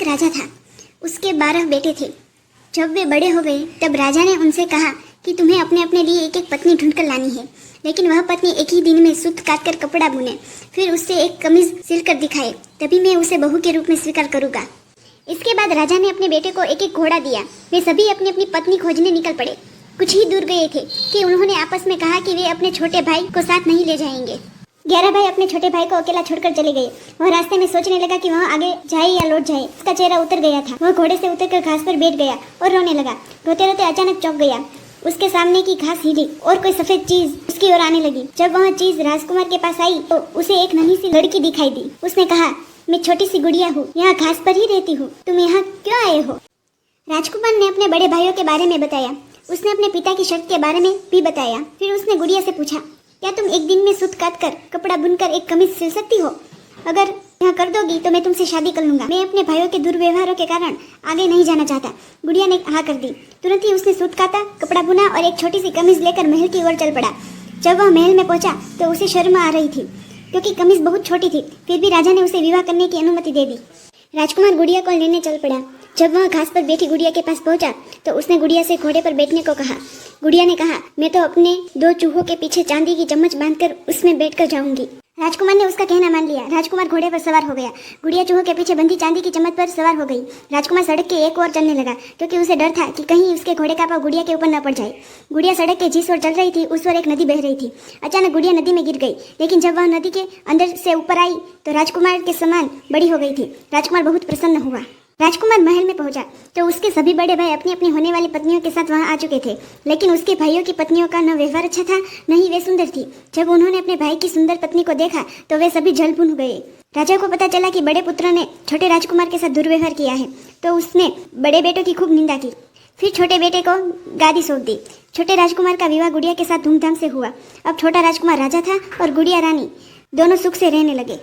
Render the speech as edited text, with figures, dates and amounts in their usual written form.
एक राजा था। उसके 12 बेटे थे। जब वे बड़े हो गए तब राजा ने उनसे कहा कि तुम्हें अपने अपने लिए एक एक पत्नी ढूंढकर लानी है, लेकिन वह पत्नी एक ही दिन में सूत काट कर कपड़ा बुने, फिर उससे एक कमीज सिलकर दिखाए, तभी मैं उसे बहू के रूप में स्वीकार करूंगा। इसके बाद राजा ने अपने बेटे को एक एक घोड़ा दिया। वे सभी अपनी अपनी पत्नी खोजने निकल पड़े। कुछ ही दूर गए थे कि उन्होंने आपस में कहा कि वे अपने छोटे भाई को साथ नहीं ले जाएंगे। 11 भाई अपने छोटे भाई को अकेला छोड़कर चले गए। वह रास्ते में सोचने लगा कि वह आगे जाए या लौट जाए। उसका चेहरा उतर गया था। वह घोड़े से उतरकर घास पर बैठ गया और रोने लगा। रोते रोते अचानक चौंक गया। उसके सामने की घास हिली और कोई सफेद चीज उसकी ओर आने लगी। जब वह चीज राजकुमार के पास आई तो उसे एक नन्ही सी लड़की दिखाई दी। उसने कहा, मैं छोटी सी गुड़िया हूँ, यहाँ घास पर ही रहती हूँ, तुम यहाँ क्यों आए हो? राजकुमार ने अपने बड़े भाइयों के बारे में बताया। उसने अपने पिता की शर्त के बारे में भी बताया। फिर उसने गुड़िया से पूछा, क्या तुम एक दिन में सूत काट कर कपड़ा बुनकर एक कमीज सिल सकती हो? अगर यहाँ कर दोगी तो मैं तुमसे शादी कर लूंगा। मैं अपने भाइयों के दुर्व्यवहारों के कारण आगे नहीं जाना चाहता। गुड़िया ने हाँ कर दी। तुरंत ही उसने सूत काटा, कपड़ा बुना और एक छोटी सी कमीज लेकर महल की ओर चल पड़ा। जब वह महल में पहुंचा तो उसे शर्म आ रही थी क्योंकि कमीज बहुत छोटी थी। फिर भी राजा ने उसे विवाह करने की अनुमति दे दी। राजकुमार गुड़िया को लेने चल पड़ा। जब वह घास पर बैठी गुड़िया के पास पहुंचा तो उसने गुड़िया से घोड़े पर बैठने को कहा। गुड़िया ने कहा, मैं तो अपने 2 चूहों के पीछे चांदी की चम्मच बांधकर उसमें बैठकर जाऊंगी। राजकुमार ने उसका कहना मान लिया। राजकुमार घोड़े पर सवार हो गया। गुड़िया चूहों के पीछे बंधी चांदी की चम्मच पर सवार हो गई। राजकुमार सड़क के एक ओर चलने लगा क्योंकि उसे डर था कि कहीं उसके घोड़े का पाँव गुड़िया के ऊपर न पड़ जाए। गुड़िया सड़क के जिस ओर चल रही थी उस ओर एक नदी बह रही थी। अचानक गुड़िया नदी में गिर गई, लेकिन जब वह नदी के अंदर से ऊपर आई तो राजकुमार के समान बड़ी हो गई थी। राजकुमार बहुत प्रसन्न हुआ। राजकुमार महल में पहुंचा तो उसके सभी बड़े भाई अपनी अपनी होने वाली पत्नियों के साथ वहां आ चुके थे, लेकिन उसके भाइयों की पत्नियों का न व्यवहार अच्छा था न ही वे सुंदर थी। जब उन्होंने अपने भाई की सुंदर पत्नी को देखा तो वे सभी जल भुन गए। राजा को पता चला कि बड़े पुत्र ने छोटे राजकुमार के साथ दुर्व्यवहार किया है, तो उसने बड़े बेटों की खूब निंदा की। फिर छोटे बेटे को गादी सौंप दी। छोटे राजकुमार का विवाह गुड़िया के साथ धूमधाम से हुआ। अब छोटा राजकुमार राजा था और गुड़िया रानी, दोनों सुख से रहने लगे।